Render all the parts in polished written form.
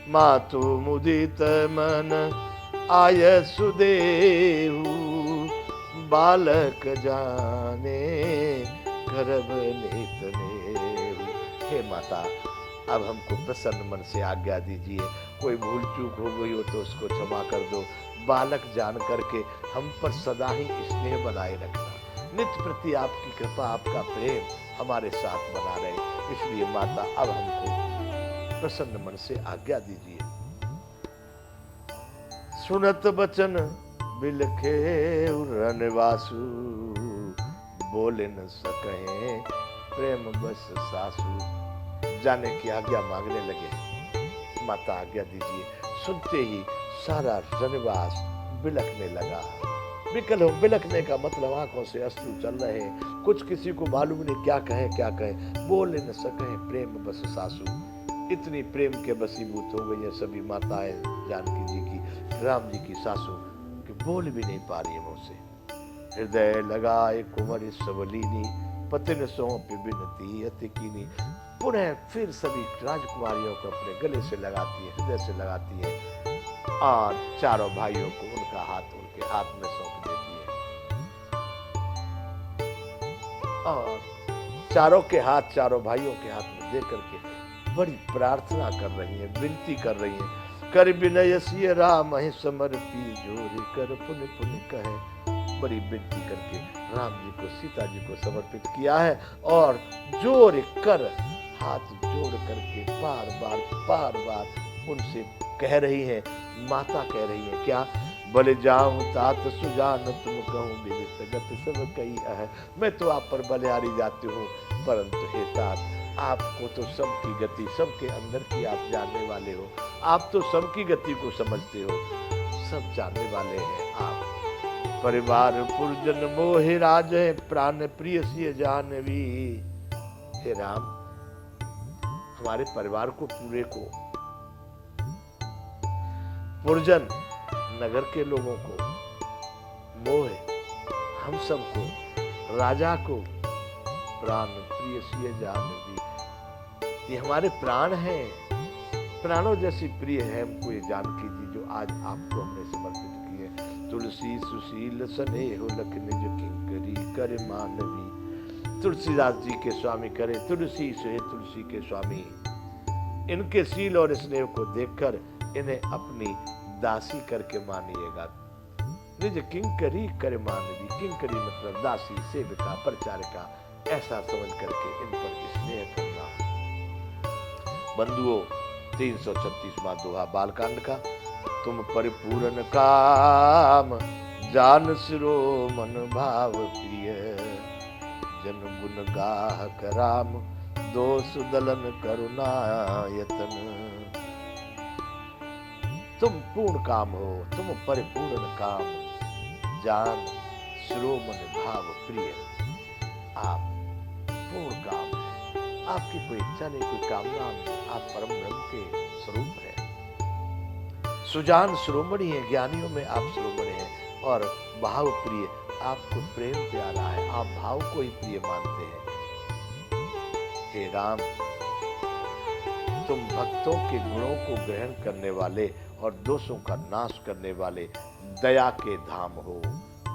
मातु मुदित मन आय सुदेहु, बालक जाने गर्भ नेत नेहु। हे माता, अब हमको प्रसन्न मन से आज्ञा दीजिए। कोई भूल चूक हो गई हो तो उसको क्षमा कर दो। बालक जान करके हम पर सदा ही स्नेह बनाए रखना। नित्य प्रति आपकी कृपा, आपका प्रेम हमारे साथ बना रहे। इसलिए माता, अब हमको प्रसन्न मन से आज्ञा दीजिए। सुनत बचन बिलखे रनवासु, बोले न सके प्रेम बस सासु। जाने की आज्ञा मांगने लगे। माता आज्ञा दीजिए। सुनते ही सारा रनवास बिलखने लगा। बिलखने का मतलब आंखों से अश्रु चल रहे हैं। कुछ किसी को मालूम नहीं क्या कहें क्या कहें। बोले न सके प्रेम बस सासु। इतनी प्रेम के बसीभूत हो गई है सभी माताएं जानकी जी की, राम जी की सासू, कि बोल भी नहीं पा रही मुंह से। हृदय लगाए कुंवर सबलीनी, पतिन सौंप बिनती अति कीनी। पुनः फिर सभी राजकुमारियों को अपने गले से लगाती है, हृदय से लगाती है, और चारों भाइयों को उनका हाथ उनके हाथ में सौंप देती है। और चारों के हाथ चारों भाइयों के हाथ में दे करके बड़ी प्रार्थना कर रही है, विनती कर रही है। कर विनय सिय राम ही समर्पी, जोरी कर पुनि पुनि कहे। बड़ी विनती करके राम जी को, सीता जी को समर्पित किया है, और जोर कर हाथ जोड़ करके बार बार उनसे कह रही है। माता कह रही है क्या? बल जाऊं तात सुजान, तुम कहूं विदित गति सब कही है। मैं तो आप पर बलिहारी जाती हूँ, परंतु हे तात, आपको तो सबकी गति, सबके अंदर की आप जानने वाले हो। आप तो सबकी गति को समझते हो, सब जानने वाले हैं आप। परिवार पुरजन मोहि राज, प्राण प्रिय सिय जानवी। हे राम, हमारे परिवार को पूरे को, पुरजन नगर के लोगों को, मोह हम सबको, राजा को, प्राण प्रिय सिय जानवी। ये हमारे प्राण हैं, प्राणों जैसी प्रिय है हमको ये जानकी जी, जो आज आपको हमने समर्पित की है। तुलसी सुशील स्नेह लख निज किंकरी करे मानवी। तुलसीदास जी के स्वामी करे तुलसी से, तुलसी के स्वामी, इनके सील और स्नेह को देखकर इन्हें अपनी दासी करके मानिएगा। निज किंकरी करे मानवी, किंकरी मतलब दासी, सेविका, परिचारिका, ऐसा समझ करके इन पर स्नेह करना। बंधुओं, 336वां दोहा बालकांड का। तुम परिपूर्ण काम, जान सिरो मन भाव प्रिय। जन गुण गाहक राम, दोष दलन करुणा यतन। तुम पूर्ण काम हो, तुम परिपूर्ण काम, जान सिरो मन भाव प्रिय। आप पूर्ण काम है, आपकी कोई इच्छा नहीं, कोई कामना नहीं, आप परम ब्रह्म के स्वरूप है। सुजान शिरोमणि है, ज्ञानियों में आप शिरोमणि हैं, और भाव प्रिय, आपको प्रेम प्यारा है, आप भाव को ही प्रिय मानते हैं। हे राम, तुम भक्तों के गुणों को ग्रहण करने वाले और दोषों का नाश करने वाले दया के धाम हो।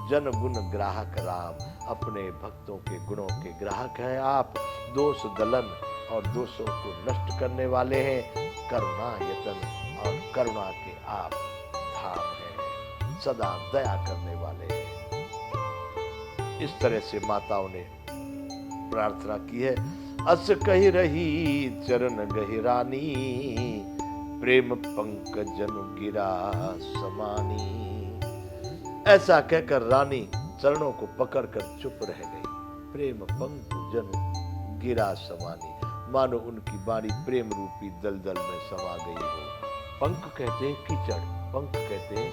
जन गुण ग्राहक राम, अपने भक्तों के गुणों के ग्राहक हैं आप। दोष दलन और दोषों को नष्ट करने वाले हैं। करुणा यतन, और करुणा के आप धाम हैं, सदा दया करने वाले हैं। इस तरह से माताओं ने प्रार्थना की है। अस कही रही चरण गहिरानी, प्रेम पंकजन गिरा समानी। ऐसा कहकर रानी चरणों को पकड़कर चुप रह गई। प्रेम पंकजन गिरा समानी, मानो उनकी बाणी प्रेम रूपी दलदल में समा गई हो। पंख कहते हैं कीचड़, पंख कहते हैं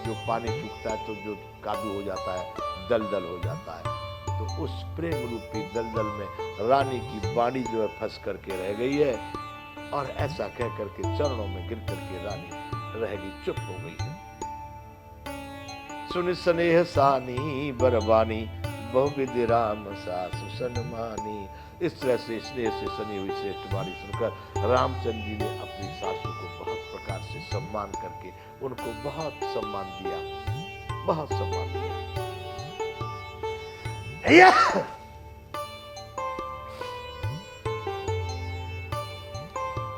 जो पानी सूखता है तो जो काबू हो जाता है, दलदल हो जाता है। तो उस प्रेम रूपी दलदल में रानी की बाणी जो है फंस करके रह गई है, और ऐसा कह करके चरणों में गिर करके रानी रह गई, चुप हो गई है। सुन स्नेह सानी बरबानी, बहुविधि राम सासु सन्मानी। इस तरह से स्नेह से सनी हुई श्रेष्ठ वाणी सुनकर रामचंद्र जी ने अपनी सासू को से सम्मान करके उनको बहुत सम्मान दिया, बहुत सम्मान दिया।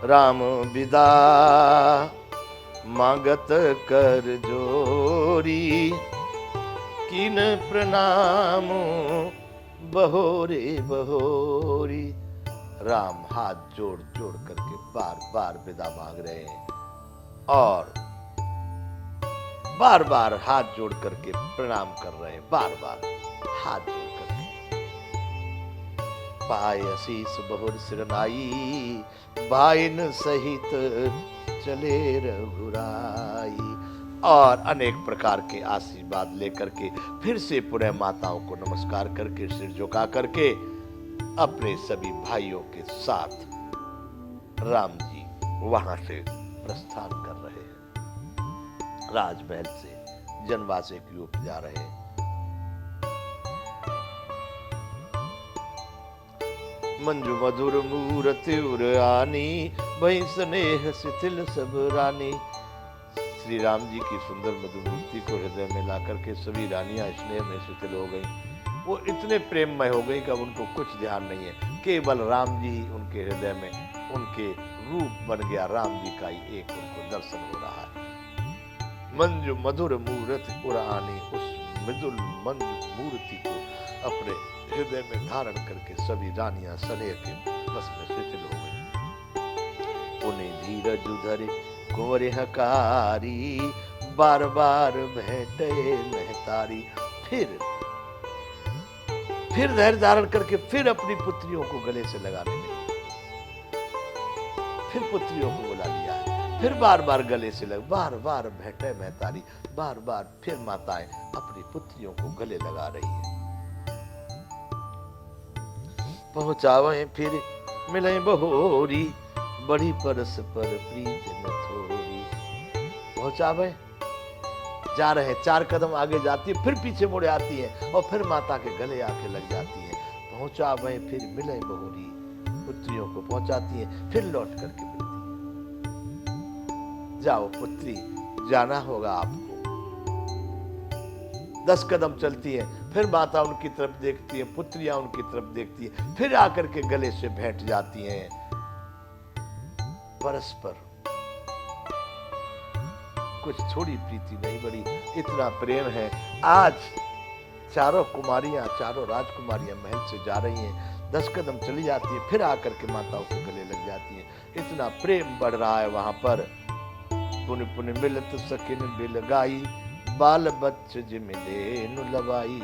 राम विदा मांगत कर जोरी, किन प्रणाम बहोरे बहोरी। राम हाथ जोड़ जोड़ करके बार बार विदा मांग रहे हैं और बार बार हाथ जोड़ करके प्रणाम कर रहे हैं, बार बार हाथ जोड़ करके। पाय आशीष बहुर सिरनाई, भाइन सहित चले रघुराई। और अनेक प्रकार के आशीर्वाद लेकर के फिर से पुनः माताओं को नमस्कार करके सिर झुका करके अपने सभी भाइयों के साथ राम जी वहां से प्रस्थान कर रहे हैं, राजमहल से जनवासे की ओर जा रहे हैं। मंजू मधुर मूर्ति उरानी, भई स्नेह शिथिल सब रानी। श्री राम जी की सुंदर मधुर मूर्ति को हृदय में लाकर के सभी रानियां स्नेह में शिथिल हो गई। वो इतने प्रेममय हो गई कि अब उनको कुछ ध्यान नहीं है, केवल राम जी ही उनके हृदय में, उनके रूप बन गया राम जी का ही एक उनको दर्शन हो रहा है। मंजू मधुर मूर्ति उरानी, उस मृदुल मंजू मूर्ति को अपने हृदय में धारण करके सभी रानियां स्नेह के बस में शिथिल हो गई। उन्हें धीरज धरे कुंवर हकारी, बार बार भेंटे महतारी। फिर धैर्य धारण करके फिर अपनी पुत्रियों को गले से लगाने लगे, फिर पुत्रियों को बुला लिया, फिर बार बार गले से लग, बार बार भेंटे महतारी, बार बार फिर माताएं अपनी पुत्रियों को गले लगा रही है। पहुंचावे फिर मिले बहोरी, बड़ी परस पर प्रीत न थोरी। पहुंचावे जा रहे हैं, 4 कदम आगे जाती है, फिर पीछे मुड़े आती है और फिर माता के गले आके लग जाती है। पहुंचावे फिर मिले बहोरी, पुत्रियों को पहुंचाती है, फिर लौट करके मिलती है। जाओ पुत्री, जाना होगा आपको। 10 कदम चलती है, फिर माता उनकी तरफ देखती है, पुत्रियां उनकी तरफ देखती है, फिर आकर के गले से भेंट जाती हैं। परस्पर कुछ थोड़ी प्रीति नहीं बढ़ी, इतना प्रेम है। आज चारों कुमारियां, चारों राजकुमारियां महल से जा रही हैं, 10 कदम चली जाती है, फिर आकर के माताओं के गले लग जाती हैं। इतना प्रेम बढ़ रहा है वहां पर। पुन पुन मिलत सकिन बिलगाई, बाल बच्च जिम देनु लवाई।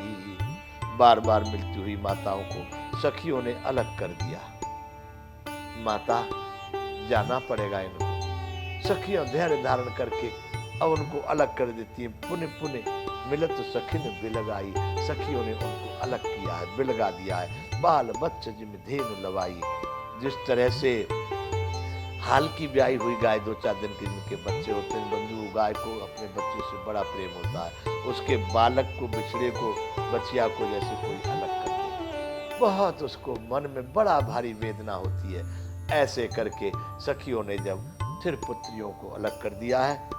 बार बार मिलती हुई माताओं को सखियों ने अलग कर दिया। माता जाना पड़ेगा इनको। सखियां धैर्य धारण करके अब उनको अलग कर देती हैं। पुनः पुनः मिलत सखिन बिलगाई, सखियों ने उनको अलग किया है, बिलगा दिया है। बाल बच्च जिम धेनु लवाई। जिस तरह से हाल की ब्याही हुई गाय 2-4 दिन के जिनके बच्चे होते हैं, बंधु गाय को अपने बच्चे से बड़ा प्रेम होता है, उसके बालक को, बिछड़े को, बचिया को जैसे कोई अलग कर दे, बहुत उसको मन में बड़ा भारी वेदना होती है। ऐसे करके सखियों ने जब फिर पुत्रियों को अलग कर दिया है।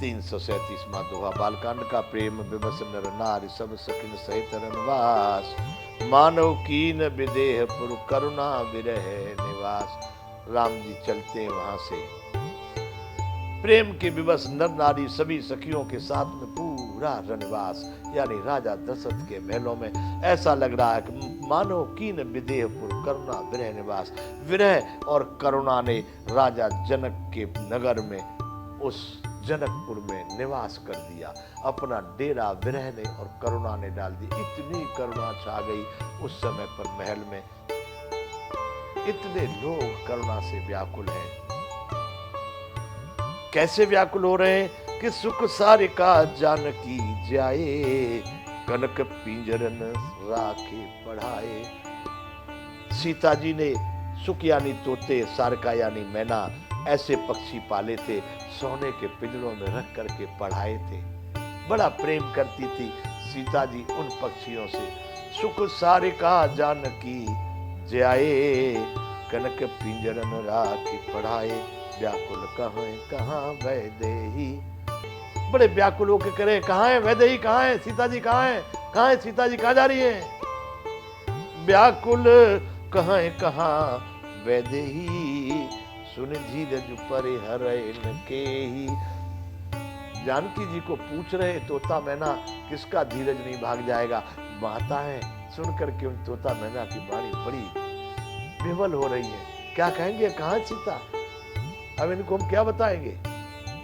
337वां दोहा बालकांड का। प्रेम विवश नर नारी, सब सखिन सहित रनवास। मानव कीन विदेह पुर, करुणा विरह निवास। राम जी चलते हैं वहां से, प्रेम के विवश नर नारी सभी सखियों के साथ में पूरा रनवास, यानी राजा दशरथ के महलों में। ऐसा लग रहा है कि मानो कीन विदेहपुर, करुणा विरह निवास। विरह और करुणा ने राजा जनक के नगर में, उस जनकपुर में निवास कर दिया। अपना डेरा विरह ने और करुणा ने डाल दी। इतनी करुणा छा गई उस समय पर महल में। इतने लोग करुणा से व्याकुल हैं। कैसे व्याकुल हो रहे हैं कि सुख सारिका जानकी जाए, कनक पिंजरन राखे पढ़ाए। सीता जी ने सुख यानी तोते, सारिका यानी मैना, ऐसे पक्षी पाले थे, सोने के पिंजरों में रख करके पढ़ाए थे। बड़ा प्रेम करती थी सीता जी उन पक्षियों से। सुख सारिका जानकी जाए, कनक पिंजरन राखे पढ़ाए। व्याकुल कहाँ कहाँ वैदेही। बड़े व्याकुल होके करे, कहाँ है वैदेही, कहाँ है सीता जी, कहाँ है, कहाँ है सीता जी, कहाँ जा रही है। व्याकुल कहाँ कहाँ वैदेही, सुन धीरज परिहरै न केही। जानकी जी को पूछ रहे तोता मैना, किसका धीरज नहीं भाग जाएगा। माताएं सुन करके उन तोता मैना की वाणी बड़ी विवल हो रही है। क्या कहेंगे, कहाँ सीता, अब इनको हम क्या बताएंगे।